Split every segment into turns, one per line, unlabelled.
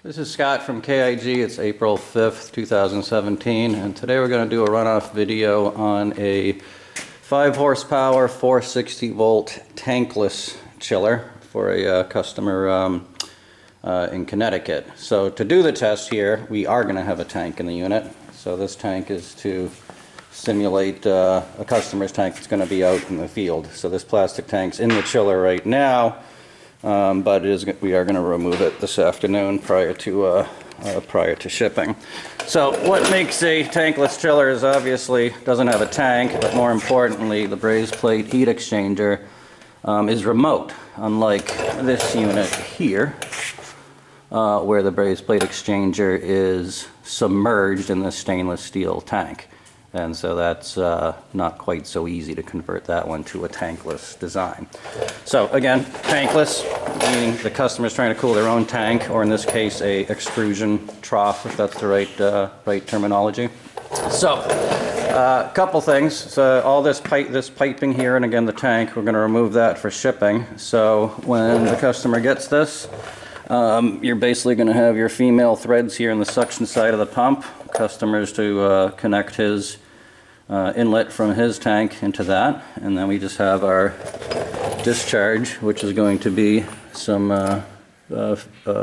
This is Scott from KIG. It's April 5th, 2017, and today we're going to do a runoff video on a 5 horsepower, 460 volt tankless chiller for a customer in Connecticut. So to do the test here, we are going to have a tank in the unit. So this tank is to simulate a customer's tank that's going to be out in the field. So this plastic tank's in the chiller right now. But we are going to remove it this afternoon prior to shipping. So what makes a tankless chiller is obviously doesn't have a tank, but more importantly, the braze plate heat exchanger is remote, unlike this unit here, where the braze plate exchanger is submerged in the stainless steel tank. And so that's not quite so easy to convert that one to a tankless design. So again, tankless, meaning the customer's trying to cool their own tank, or in this case, a extrusion trough, if that's the right terminology. So a couple things. So all this piping here, and again the tank, we're going to remove that for shipping. So when the customer gets this, you're basically going to have your female threads here in the suction side of the pump. Customers to connect his inlet from his tank into that, and then we just have our discharge, which is going to be some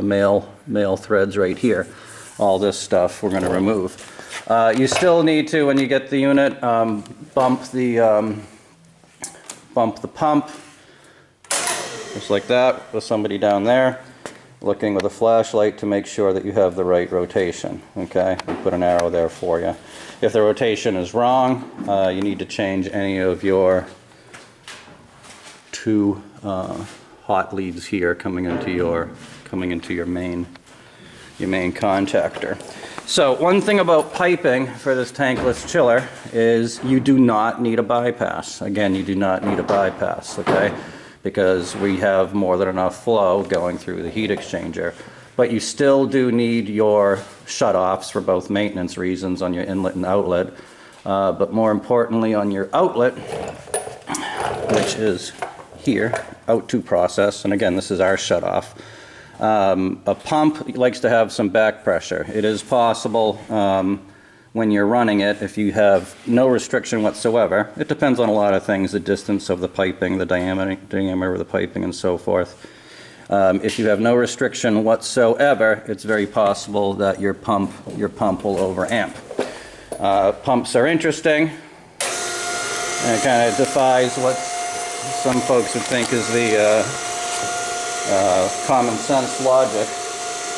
male threads right here. All this stuff we're going to remove. You still need to, when you get the unit, bump the pump just like that, with somebody down there looking with a flashlight to make sure that you have the right rotation. Okay, we put an arrow there for you. If the rotation is wrong, you need to change any of your two hot leads here coming into your main contactor. So one thing about piping for this tankless chiller is you do not need a bypass. Again, you do not need a bypass. Okay, because we have more than enough flow going through the heat exchanger. But you still do need your shutoffs for both maintenance reasons on your inlet and outlet. But more importantly on your outlet, which is here, out to process, and again this is our shutoff. A pump likes to have some back pressure. It is possible when you're running it, if you have no restriction whatsoever, it depends on a lot of things, the distance of the piping, the diameter of the piping, and so forth. If you have no restriction whatsoever, it's very possible that your pump will overamp. Pumps are interesting, and it kind of defies what some folks would think is the common sense logic.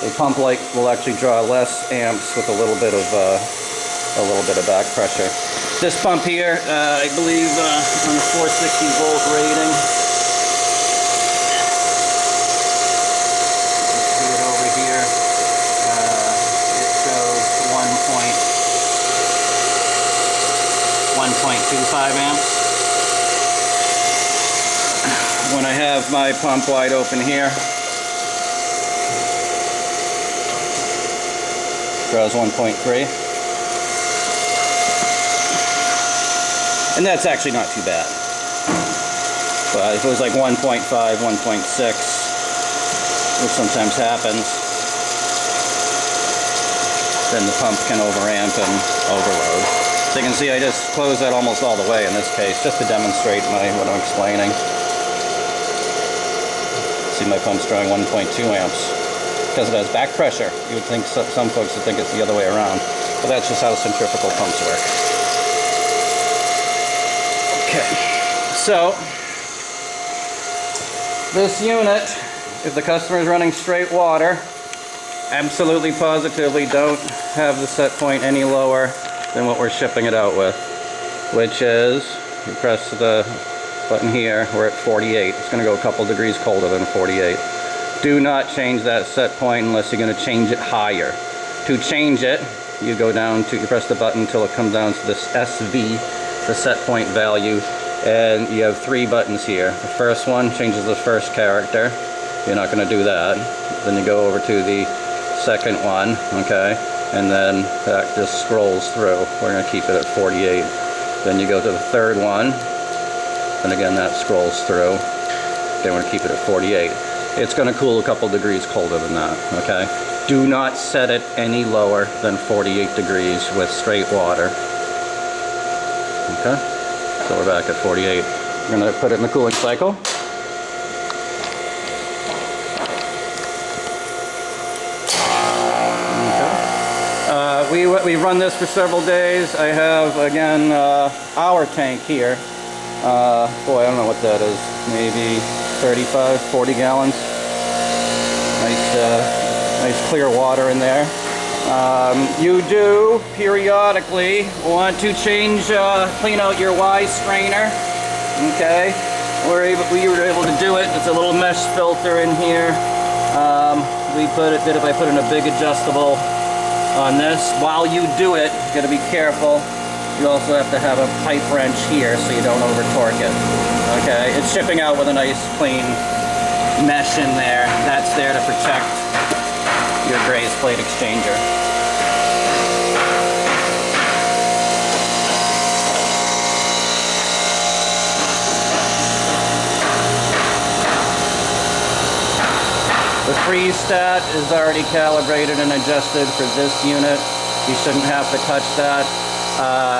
A pump will actually draw less amps with a little bit of back pressure. This pump here, I believe on the 460 volt rating. You see it over here. It shows 1.25 amps. When I have my pump wide open here, draws 1.3. And that's actually not too bad. But if it was like 1.5, 1.6, which sometimes happens, then the pump can overamp and overload. So you can see I just closed that almost all the way in this case, just to demonstrate what I'm explaining. See, my pump's drawing 1.2 amps because it has back pressure. You would think some folks would think it's the other way around, but that's just how centrifugal pumps work. Okay, so this unit, if the customer is running straight water, absolutely positively don't have the set point any lower than what we're shipping it out with, which is, you press the button here, we're at 48. It's going to go a couple degrees colder than 48. Do not change that set point unless you're going to change it higher. To change it, you press the button until it comes down to this SV, the set point value, and you have 3 buttons here. The first one changes the first character. You're not going to do that. Then you go over to the second one, okay, and then that just scrolls through. We're going to keep it at 48. Then you go to the third one, and again that scrolls through. Then we're going to keep it at 48. It's going to cool a couple degrees colder than that, okay? Do not set it any lower than 48 degrees with straight water. Okay, so we're back at 48. We're going to put it in the cooling cycle. We run this for several days. I have, again, our tank here. Boy, I don't know what that is. Maybe 35, 40 gallons. Nice clear water in there. You do periodically want to clean out your Y strainer. Okay, we were able to do it. It's a little mesh filter in here. I put in a big adjustable on this. While you do it, you got to be careful. You also have to have a pipe wrench here so you don't over torque it. Okay, it's shipping out with a nice clean mesh in there. That's there to protect your graze plate exchanger. The freeze stat is already calibrated and adjusted for this unit. You shouldn't have to touch that.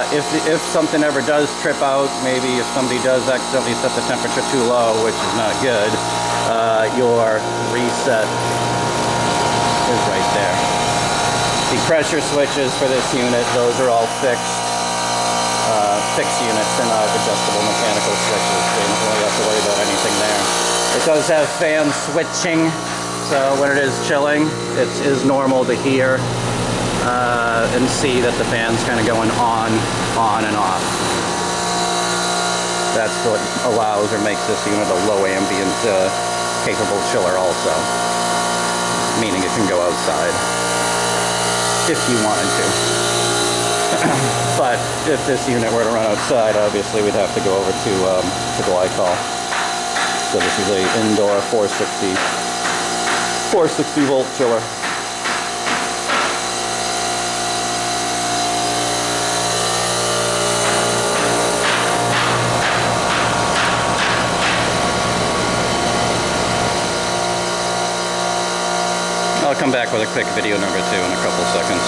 If something ever does trip out, maybe if somebody does accidentally set the temperature too low, which is not good, your reset is right there. The pressure switches for this unit, those are all fixed units. They're not adjustable mechanical switches, so you don't really have to worry about anything there. It does have fan switching. So when it is chilling, it is normal to hear and see that the fan's kind of going on and off. That's what allows or makes this unit a low ambient capable chiller also. Meaning it can go outside if you wanted to. But if this unit were to run outside, obviously we'd have to go over to Glycol. So this is a indoor 460 volt chiller. I'll come back with a quick video number 2 in a couple seconds.